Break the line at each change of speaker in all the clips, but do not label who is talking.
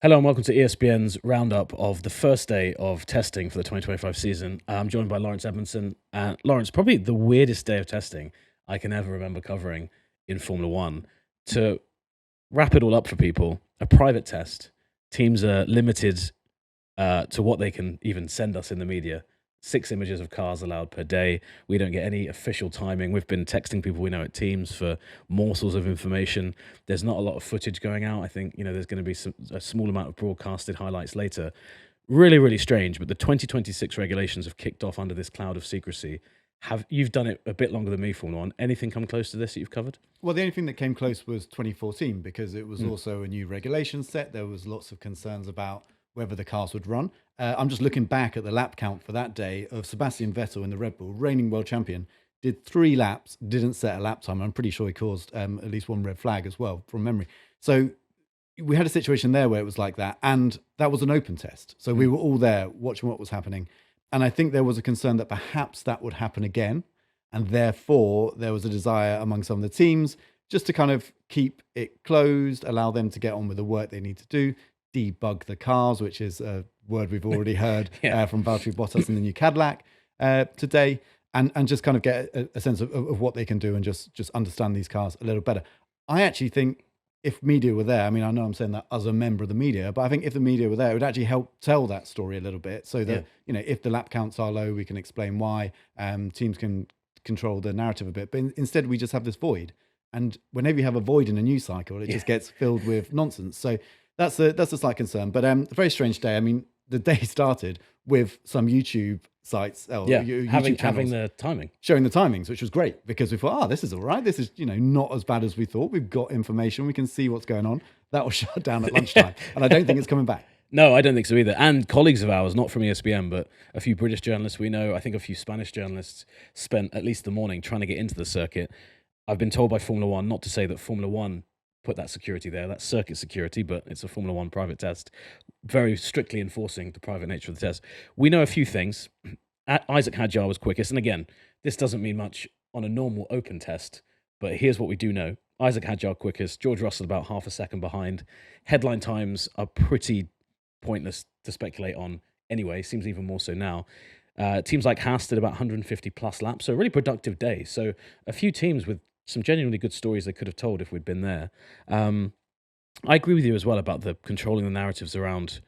Hello and welcome to ESPN's roundup of the first day of testing for the 2025 season. I'm joined by Laurence Edmondson. Laurence, probably the weirdest day of testing I can ever remember covering in Formula One. To wrap it all up for people, a private test. Teams are limited to what they can even send us in the media. 6 images of cars allowed per day. We don't get any official timing. We've been texting people we know at teams for morsels of information. There's not a lot of footage going out. I think there's going to be a small amount of broadcasted highlights later. Really, really strange. But the 2026 regulations have kicked off under this cloud of secrecy. You've done it a bit longer than me, Formula One? Anything come close to this that you've covered?
Well, the only thing that came close was 2014 because it was
Mm.
also a new regulation set. There was lots of concerns about whether the cars would run. I'm just looking back at the lap count for that day of Sebastian Vettel in the Red Bull, reigning world champion, did 3 laps, didn't set a lap time. I'm pretty sure he caused at least one red flag as well from memory. So we had a situation there where it was like that, and that was an open test. So we were all there watching what was happening. And I think there was a concern that perhaps that would happen again. And therefore, there was a desire among some of the teams just to kind of keep it closed, allow them to get on with the work they need to do, debug the cars, which is a word we've already heard
Yeah.
from Valtteri Bottas in the new Cadillac today, and just kind of get a sense of what they can do and just understand these cars a little better. I actually think if media were there, I mean, I know I'm saying that as a member of the media, but I think if the media were there, it would actually help tell that story a little bit so that, if the lap counts are low, we can explain why. Teams can control the narrative a bit, but instead we just have this void, and whenever you have a void in a news cycle, it just gets filled with nonsense. So that's a slight concern, but a very strange day. I mean, the day started with some YouTube sites, YouTube
having
channels
the timing.
showing the timings, which was great because we thought, this is all right. This is not as bad as we thought. We've got information, we can see what's going on. That was shut down at lunchtime, and I don't think it's coming back.
No, I don't think so either. And colleagues of ours, not from ESPN, but a few British journalists we know, I think a few Spanish journalists spent at least the morning trying to get into the circuit. I've been told by Formula One, not to say that Formula One put that security there, that's circuit security, but it's a Formula One private test, very strictly enforcing the private nature of the test. We know a few things. Isaac Hadjar was quickest. And again, this doesn't mean much on a normal open test, but here's what we do know. Isaac Hadjar quickest, George Russell about half a second behind. Headline times are pretty pointless to speculate on anyway, seems even more so now. Teams like Haas did about 150 plus laps, so a really productive day. So a few teams with some genuinely good stories they could have told if we'd been there. I agree with you as well about the controlling the narratives around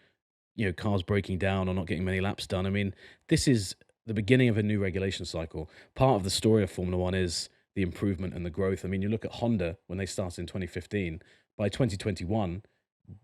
cars breaking down or not getting many laps done. I mean, this is the beginning of a new regulation cycle. Part of the story of Formula One is the improvement and the growth. I mean, you look at Honda when they started in 2015. By 2021,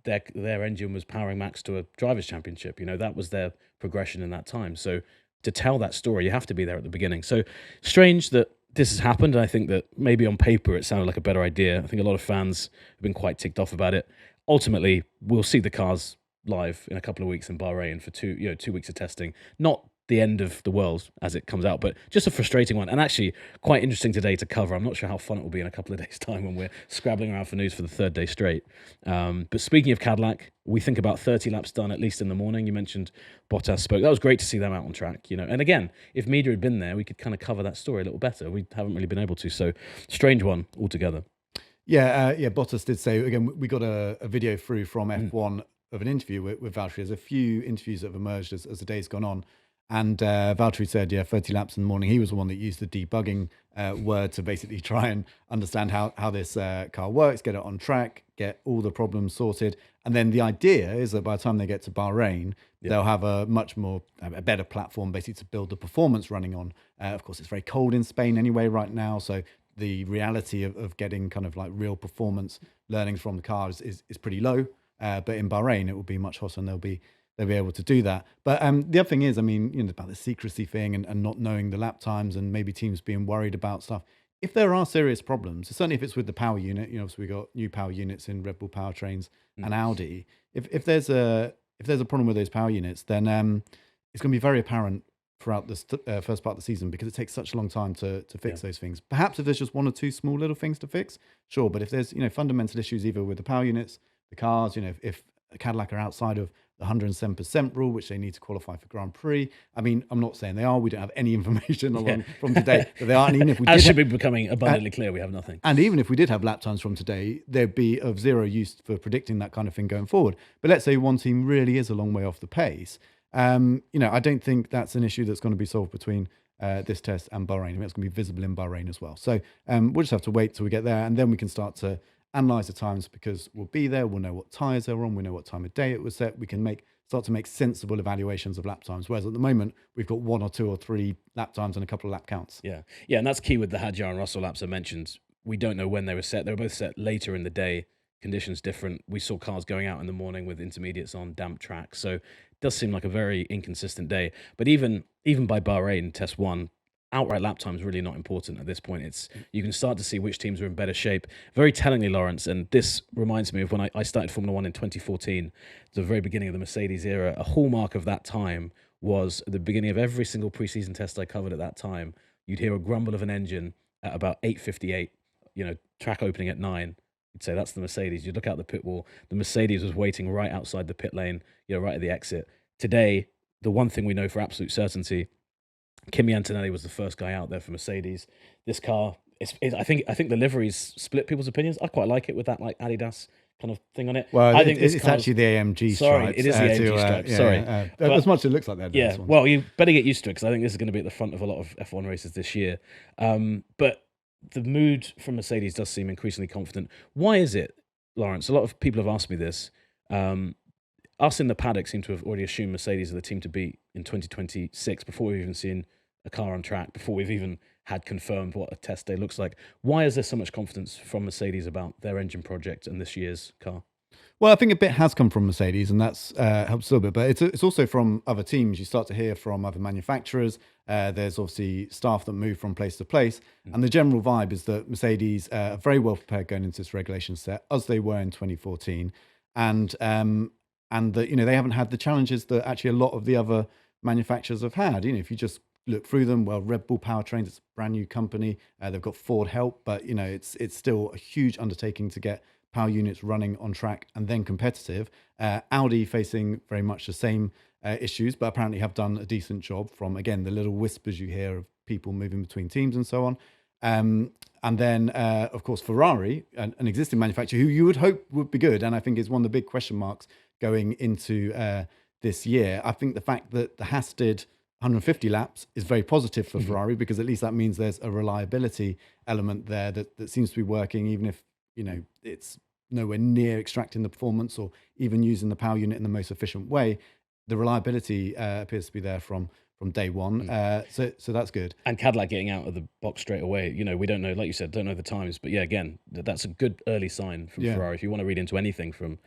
their engine was powering max to a drivers' championship. That was their progression in that time. So to tell that story, you have to be there at the beginning. So strange that this has happened, and I think that maybe on paper it sounded like a better idea. I think a lot of fans have been quite ticked off about it. Ultimately, we'll see the cars live in a couple of weeks in Bahrain for 2 weeks of testing. Not the end of the world as it comes out, but just a frustrating one, and actually quite interesting today to cover. I'm not sure how fun it will be in a couple of days' time when we're scrabbling around for news for the third day straight. But speaking of Cadillac, we think about 30 laps done at least in the morning. You mentioned Bottas spoke. That was great to see them out on track. And again, if media had been there, we could kind of cover that story a little better. We haven't really been able to, so strange one altogether.
Yeah, Bottas did say, again, we got a video through from F1 of an interview with Valtteri. There's a few interviews that have emerged as the day's gone on. And Valtteri said, 30 laps in the morning. He was the one that used the debugging word to basically try and understand how this car works, get it on track, get all the problems sorted. And then the idea is that by the time they get to Bahrain, they'll have a better platform basically to build the performance running on. Of course, it's very cold in Spain anyway right now. So the reality of getting kind of like real performance learnings from the cars is pretty low. But in Bahrain, it will be much hotter and they'll be able to do that. But the other thing is, I mean, about the secrecy thing and not knowing the lap times and maybe teams being worried about stuff. If there are serious problems, certainly if it's with the power unit, so we got new power units in Red Bull powertrains and Audi. If there's a problem with those power units, then it's going to be very apparent throughout this first part of the season because it takes such a long time to fix those things. Perhaps if there's just one or two small little things to fix, sure. But if there's fundamental issues either with the power units, the cars, if Cadillac are outside of the 107% rule, which they need to qualify for Grand Prix. I mean, I'm not saying they are. We don't have any information along from today that they are. And even if we
As
did
should be becoming abundantly clear, we have nothing.
and even if we did have lap times from today, they'd be of zero use for predicting that kind of thing going forward. But let's say one team really is a long way off the pace. I don't think that's an issue that's going to be solved between this test and Bahrain. I mean, it's going to be visible in Bahrain as well. So we'll just have to wait till we get there, and then we can start to analyze the times, because we'll be there. We'll know what tyres they're on. We know what time of day it was set. We can start to make sensible evaluations of lap times. Whereas at the moment, we've got 1 or 2 or 3 lap times and a couple of lap counts.
Yeah, and that's key with the Hadjar and Russell laps I mentioned. We don't know when they were set. They were both set later in the day. Conditions different. We saw cars going out in the morning with intermediates on damp tracks. So it does seem like a very inconsistent day. But even by Bahrain test 1, outright lap time is really not important at this point. You can start to see which teams are in better shape. Very tellingly, Laurence, and this reminds me of when I started Formula One in 2014, the very beginning of the Mercedes era. A hallmark of that time was at the beginning of every single preseason test I covered at that time, you'd hear a grumble of an engine at about 8:58, track opening at 9. You'd say, that's the Mercedes. You'd look out the pit wall. The Mercedes was waiting right outside the pit lane, right at the exit. Today, the one thing we know for absolute certainty, Kimi Antonelli was the first guy out there for Mercedes. This car, I think the liveries split people's opinions. I quite like it with that like Adidas kind of thing on it.
Well,
I think
it's actually the AMG stripes.
Sorry, it is the AMG stripes. Sorry.
As much as it looks like that.
Yeah, well, you better get used to it, because I think this is going to be at the front of a lot of F1 races this year. But the mood from Mercedes does seem increasingly confident. Why is it, Laurence? A lot of people have asked me this. Us in the paddock seem to have already assumed Mercedes are the team to beat in 2026 before we've even seen a car on track, before we've even had confirmed what a test day looks like. Why is there so much confidence from Mercedes about their engine project and this year's car?
Well, I think a bit has come from Mercedes, and that's helps a little bit. But it's also from other teams. You start to hear from other manufacturers. There's obviously staff that move from place to place. And the general vibe is that Mercedes are very well prepared going into this regulation set, as they were in 2014. And that, they haven't had the challenges that actually a lot of the other manufacturers have had. If you just look through them, well, Red Bull Powertrains, it's a brand new company. They've got Ford help, but it's still a huge undertaking to get power units running on track and then competitive. Audi facing very much the same issues, but apparently have done a decent job from, again, the little whispers you hear of people moving between teams and so on. And then, of course, Ferrari, an existing manufacturer who you would hope would be good, and I think is one of the big question marks going into this year. I think the fact that the Haas did 150 laps is very positive for Ferrari, because at least that means there's a reliability element there that seems to be working, even if it's nowhere near extracting the performance or even using the power unit in the most efficient way. The reliability appears to be there from day one. So that's good.
And Cadillac getting out of the box straight away. We don't know, like you said, don't know the times, but yeah, again, that's a good early sign from Ferrari if you want to read into anything from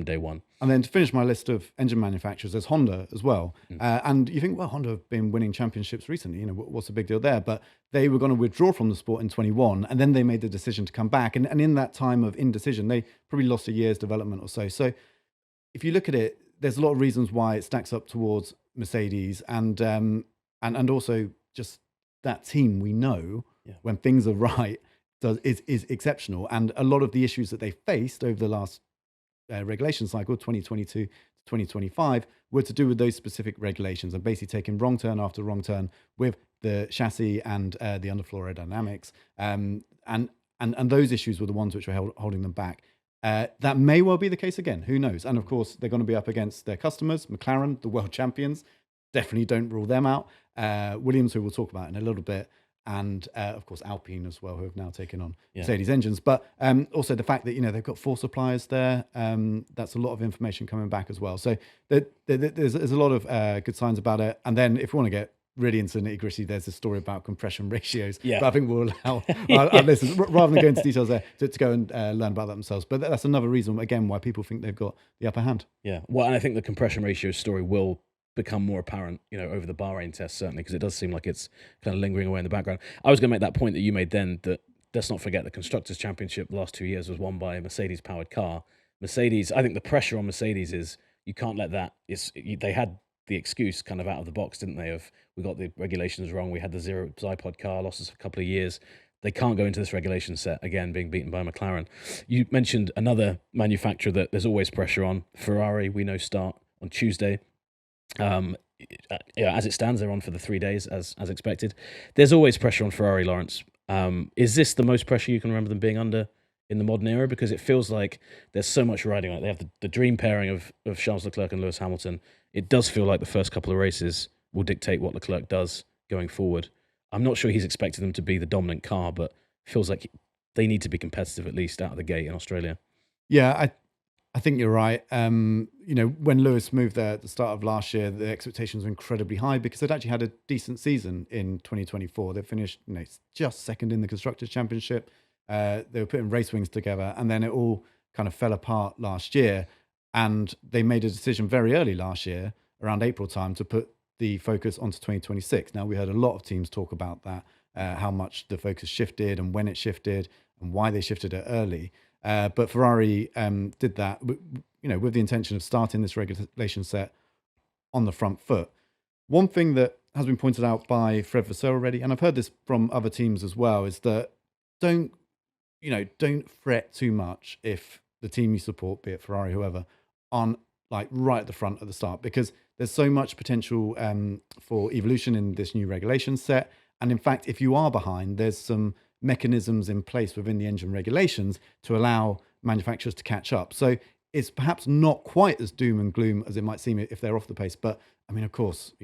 day one.
And then to finish my list of engine manufacturers, there's Honda as well. And you think, well, Honda have been winning championships recently. What's the big deal there? But they were going to withdraw from the sport in 21, and then they made the decision to come back. And in that time of indecision, they probably lost a year's development or so. So if you look at it, there's a lot of reasons why it stacks up towards Mercedes, and also just that team we know when things are right is exceptional. And a lot of the issues that they faced over the last regulation cycle, 2022 to 2025, were to do with those specific regulations and basically taking wrong turn after wrong turn with the chassis and the underfloor aerodynamics. And those issues were the ones which were holding them back. That may well be the case again. Who knows? And of course, they're going to be up against their customers, McLaren, the world champions. Definitely don't rule them out. Williams, who we'll talk about in a little bit. And of course, Alpine as well, who have now taken on Mercedes engines. But also the fact that they've got 4 suppliers there. That's a lot of information coming back as well. So there's a lot of good signs about it. And then if we want to get really into the nitty gritty, there's a story about compression ratios. But I think we'll allow our listeners, rather than go into details there, to go and learn about that themselves. But that's another reason, again, why people think they've got the upper hand. Yeah.
Well, and I think the compression ratio story will become more apparent, over the Bahrain test, certainly, because it does seem like it's kind of lingering away in the background. I was going to make that point that you made then, that let's not forget the Constructors' Championship the last 2 years was won by a Mercedes-powered car. Mercedes, I think the pressure on Mercedes is you can't let that. They had the excuse kind of out of the box, didn't they, of we got the regulations wrong, we had the zero iPod car, lost us a couple of years. They can't go into this regulation set again being beaten by McLaren. You mentioned another manufacturer that there's always pressure on. Ferrari, we know, start on Tuesday. Yeah, as it stands, they're on for the 3 days as expected. There's always pressure on Ferrari, Laurence. Is this the most pressure you can remember them being under in the modern era? Because it feels like there's so much riding on it. They have the dream pairing of Charles Leclerc and Lewis Hamilton. It does feel like the first couple of races will dictate what Leclerc does going forward. I'm not sure he's expecting them to be the dominant car, but it feels like they need to be competitive at least out of the gate in Australia.
Yeah, I think you're right. When Lewis moved there at the start of last year, the expectations were incredibly high because they'd actually had a decent season in 2024. They finished just second in the Constructors' Championship. They were putting race wings together, and then it all kind of fell apart last year. And they made a decision very early last year, around April time, to put the focus onto 2026. Now, we heard a lot of teams talk about that, how much the focus shifted and when it shifted and why they shifted it early. But Ferrari did that, with the intention of starting this regulation set on the front foot. One thing that has been pointed out by Fred Vasseur already, and I've heard this from other teams as well, is that don't fret too much if the team you support, be it Ferrari, whoever, aren't like right at the front at the start, because there's so much potential for evolution in this new regulation set. And in fact, if you are behind, there's some mechanisms in place within the engine regulations to allow manufacturers to catch up. So it's perhaps not quite as doom and gloom as it might seem if they're off the pace. But I mean, of course,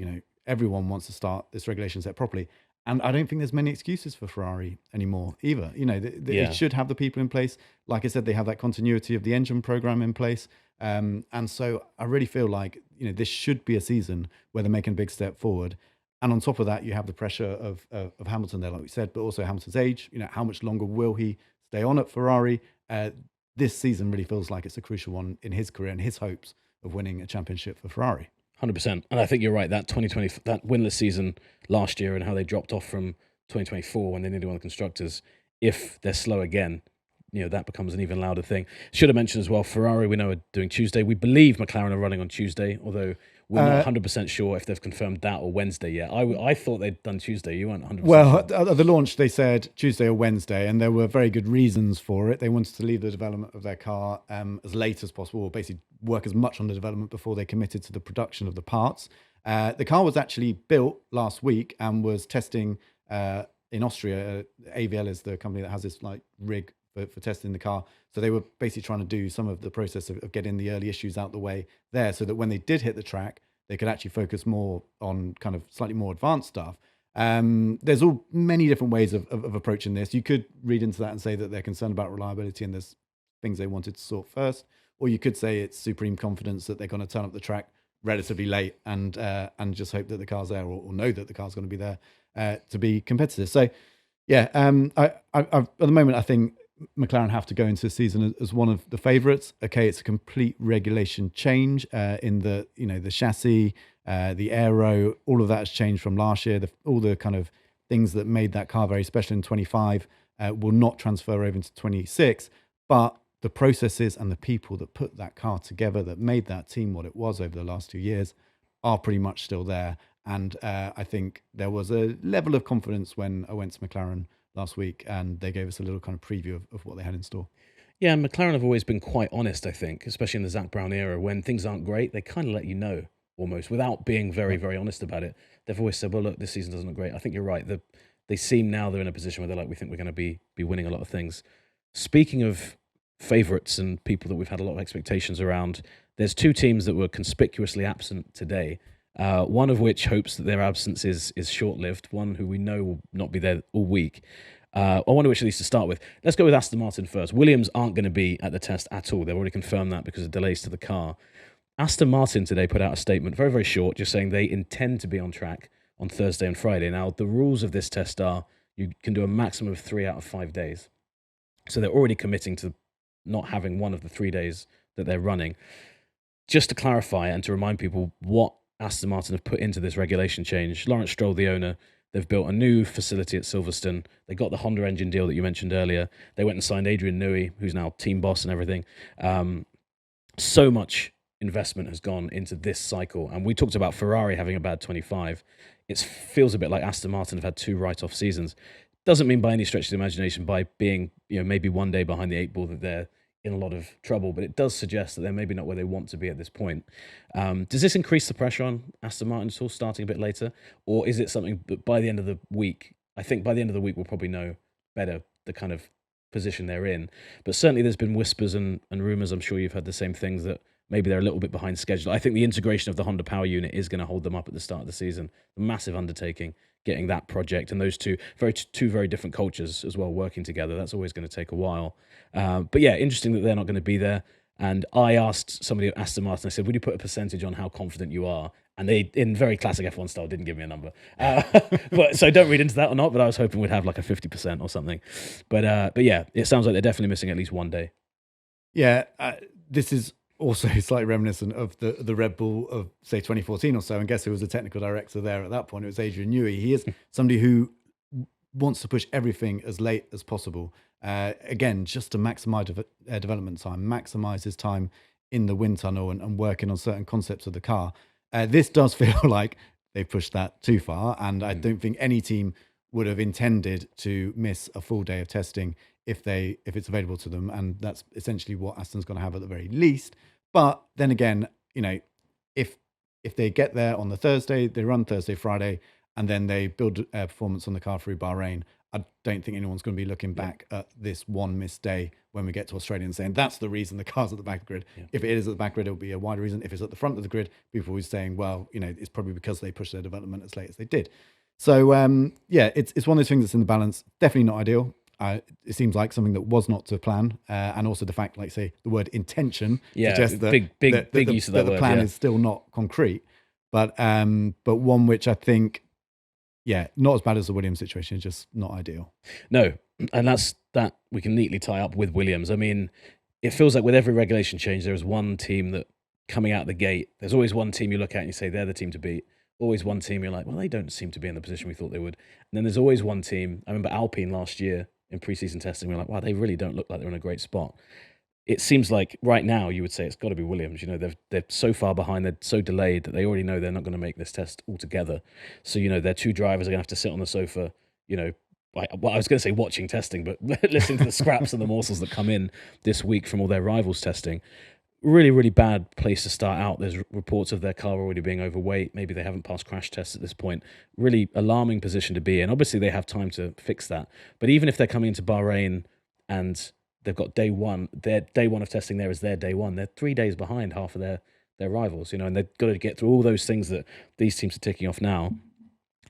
everyone wants to start this regulation set properly. And I don't think there's many excuses for Ferrari anymore either. It should have the people in place. Like I said, they have that continuity of the engine program in place. And so I really feel like, this should be a season where they're making a big step forward. And on top of that, you have the pressure of Hamilton there, like we said, but also Hamilton's age. How much longer will he stay on at Ferrari? This season really feels like it's a crucial one in his career and his hopes of winning a championship for Ferrari.
100%. And I think you're right. That 2020, that winless season last year and how they dropped off from 2024 when they nearly won the Constructors, if they're slow again, that becomes an even louder thing. Should have mentioned as well, Ferrari, we know, are doing Tuesday. We believe McLaren are running on Tuesday, although we're not 100% sure if they've confirmed that or Wednesday yet. I thought they'd done Tuesday. You weren't 100%
Well,
sure.
at the launch, they said Tuesday or Wednesday, and there were very good reasons for it. They wanted to leave the development of their car as late as possible, or basically work as much on the development before they committed to the production of the parts. The car was actually built last week and was testing in Austria. AVL is the company that has this rig for testing the car. So they were basically trying to do some of the process of getting the early issues out the way there, so that when they did hit the track, they could actually focus more on kind of slightly more advanced stuff. There's many different ways of approaching this. You could read into that and say that they're concerned about reliability and there's things they wanted to sort first, or you could say it's supreme confidence that they're going to turn up the track relatively late and just hope that the car's there, or know that the car's going to be there to be competitive. So yeah, at the moment, I think McLaren have to go into the season as one of the favourites. Okay, it's a complete regulation change in the the chassis, the aero, all of that has changed from last year. All the kind of things that made that car very special in 25 will not transfer over into 26, but the processes and the people that put that car together, that made that team what it was over the last 2 years, are pretty much still there. And I think there was a level of confidence when I went to McLaren last week and they gave us a little kind of preview of what they had in store.
Yeah, McLaren have always been quite honest, I think, especially in the Zak Brown era. When things aren't great, they kind of let you know almost without being very, very honest about it. They've always said, well, look, this season doesn't look great. I think you're right. They seem now they're in a position where they're like, we think we're going to be winning a lot of things. Speaking of favourites and people that we've had a lot of expectations around, there's two teams that were conspicuously absent today. One of which hopes that their absence is short-lived, one who we know will not be there all week. I wonder which of these to start with. Let's go with Aston Martin first. Williams aren't going to be at the test at all. They've already confirmed that because of delays to the car. Aston Martin today put out a statement, very, very short, just saying they intend to be on track on Thursday and Friday. Now, the rules of this test are you can do a maximum of 3 out of 5 days. So they're already committing to not having one of the 3 days that they're running. Just to clarify and to remind people what Aston Martin have put into this regulation change. Laurence Stroll, the owner, they've built a new facility at Silverstone. They got the Honda engine deal that you mentioned earlier. They went and signed Adrian Newey, who's now team boss and everything. So much investment has gone into this cycle. And we talked about Ferrari having a bad 25. It feels a bit like Aston Martin have had 2 write-off seasons. Doesn't mean by any stretch of the imagination by being, maybe one day behind the 8 ball that they're in a lot of trouble, but it does suggest that they're maybe not where they want to be at this point. Does this increase the pressure on Aston Martin at all, starting a bit later? Or is it something that by the end of the week, I think by the end of the week, we'll probably know better the kind of position they're in. But certainly there's been whispers and rumours, I'm sure you've heard the same things, that maybe they're a little bit behind schedule. I think the integration of the Honda power unit is going to hold them up at the start of the season. A massive undertaking, getting that project and those two very different cultures as well working together. That's always going to take a while. But yeah, interesting that they're not going to be there. And I asked somebody at Aston Martin, I said, would you put a percentage on how confident you are? And they, in very classic F1 style, didn't give me a number. But so don't read into that or not, but I was hoping we'd have like a 50% or something. But yeah, it sounds like they're definitely missing at least one day.
Yeah, this is also slightly reminiscent of the Red Bull of, say, 2014 or so. And guess who was the technical director there at that point? It was Adrian Newey. He is somebody who wants to push everything as late as possible. Again, just to maximize development time, maximize his time in the wind tunnel and working on certain concepts of the car. This does feel like they've pushed that too far. And I don't think any team would have intended to miss a full day of testing if it's available to them. And that's essentially what Aston's going to have at the very least. But then again, if they get there on the Thursday, they run Thursday, Friday, and then they build performance on the car through Bahrain, I don't think anyone's going to be looking back at this one missed day when we get to Australia and saying that's the reason the car's at the back of the grid. Yeah. If it is at the back grid, it'll be a wider reason. If it's at the front of the grid, people will be saying, well, it's probably because they pushed their development as late as they did. So, yeah, it's one of those things that's in the balance. Definitely not ideal. It seems like something that was not to plan. And also the fact, like, say, the word intention suggests that
big use of that
the
word,
plan is still not concrete. But one which I think, not as bad as the Williams situation, just not ideal.
No, and that we can neatly tie up with Williams. I mean, it feels like with every regulation change, there is one team that coming out the gate, there's always one team you look at and you say, they're the team to beat. Always one team you're like, well, they don't seem to be in the position we thought they would. And then there's always one team, I remember Alpine last year in preseason testing, we were like, wow, they really don't look like they're in a great spot. It seems like right now you would say it's got to be Williams. They're so far behind, they're so delayed that they already know they're not going to make this test altogether. So, their two drivers are going to have to sit on the sofa, I was going to say watching testing, but listening to the scraps and the morsels that come in this week from all their rivals testing. Really, really bad place to start out. There's reports of their car already being overweight. Maybe they haven't passed crash tests at this point. Really alarming position to be in. Obviously, they have time to fix that. But even if they're coming into Bahrain and they've got day one, their day one of testing there is their day one. They're 3 days behind half of their rivals, and they've got to get through all those things that these teams are ticking off now.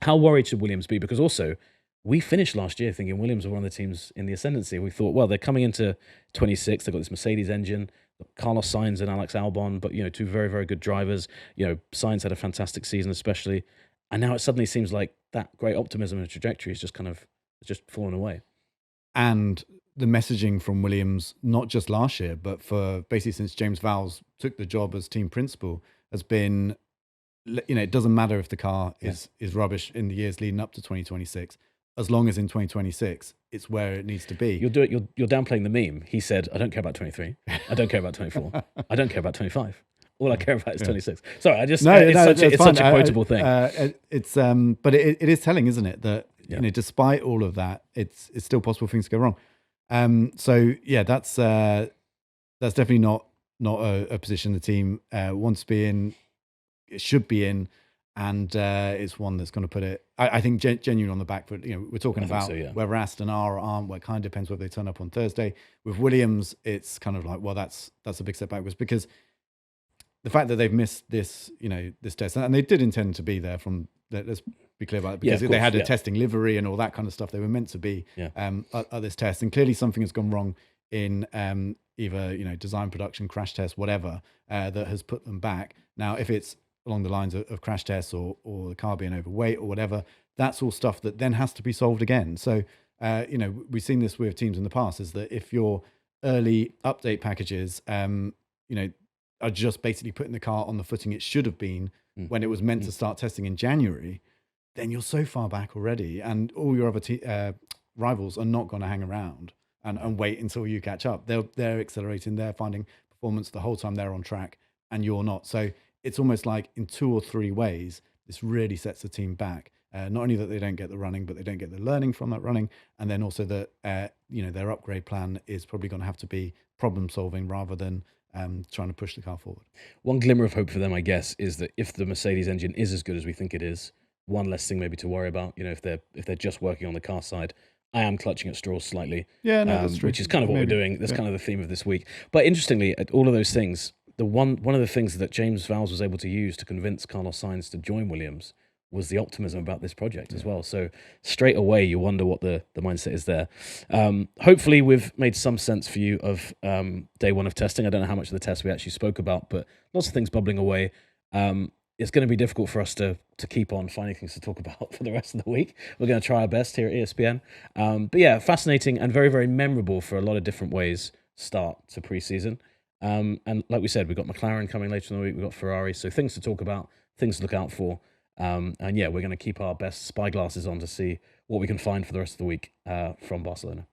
How worried should Williams be? Because also, we finished last year thinking Williams were one of the teams in the ascendancy. We thought, well, they're coming into 26. They've got this Mercedes engine. Carlos Sainz and Alex Albon, but two very, very good drivers. Sainz had a fantastic season, especially, and now it suddenly seems like that great optimism and trajectory is just fallen away.
And the messaging from Williams, not just last year, but for basically since James Vowles took the job as team principal, has been, it doesn't matter if the car is rubbish in the years leading up to 2026. As long as in 2026, it's where it needs to be.
You're downplaying the meme. He said, I don't care about 23. I don't care about 24. I don't care about 25. All I care about is 26. Sorry, it's such a quotable thing.
But it is telling, isn't it? That, despite all of that, it's still possible things to go wrong. So yeah, that's definitely not a position the team wants to be in. It should be in. And it's one that's going to put it, I think, genuine on the back foot. We're talking about whether Aston are or aren't. Well, it kind of depends whether they turn up on Thursday. With Williams, it's kind of like, well, that's a big step backwards, because the fact that they've missed this, this test, and they did intend to be there from. Let's be clear about it, because they had a testing livery and all that kind of stuff. They were meant to be at this test, and clearly something has gone wrong in either design, production, crash test, whatever that has put them back. Now, if it's along the lines of crash tests or the car being overweight or whatever, that's all stuff that then has to be solved again. So, we've seen this with teams in the past, is that if your early update packages, are just basically putting the car on the footing it should have been when it was meant to start testing in January, then you're so far back already, and all your other rivals are not going to hang around and wait until you catch up. They're accelerating, they're finding performance the whole time they're on track, and you're not. So it's almost like in 2 or 3 ways, this really sets the team back. Not only that they don't get the running, but they don't get the learning from that running, and then also that their upgrade plan is probably going to have to be problem solving rather than trying to push the car forward.
One glimmer of hope for them, I guess, is that if the Mercedes engine is as good as we think it is, one less thing maybe to worry about. If they're just working on the car side, I am clutching at straws slightly.
Yeah, no, that's true.
Which is kind of what we're doing. That's kind of the theme of this week. But interestingly, at all of those things, one of the things that James Vowles was able to use to convince Carlos Sainz to join Williams was the optimism about this project as well. So straight away, you wonder what the mindset is there. Hopefully, we've made some sense for you of day one of testing. I don't know how much of the test we actually spoke about, but lots of things bubbling away. It's going to be difficult for us to keep on finding things to talk about for the rest of the week. We're going to try our best here at ESPN. But yeah, fascinating and very, very memorable for a lot of different ways start to preseason. And like we said, we've got McLaren coming later in the week. We've got Ferrari. So things to talk about, things to look out for. And yeah, we're going to keep our best spy glasses on to see what we can find for the rest of the week from Barcelona.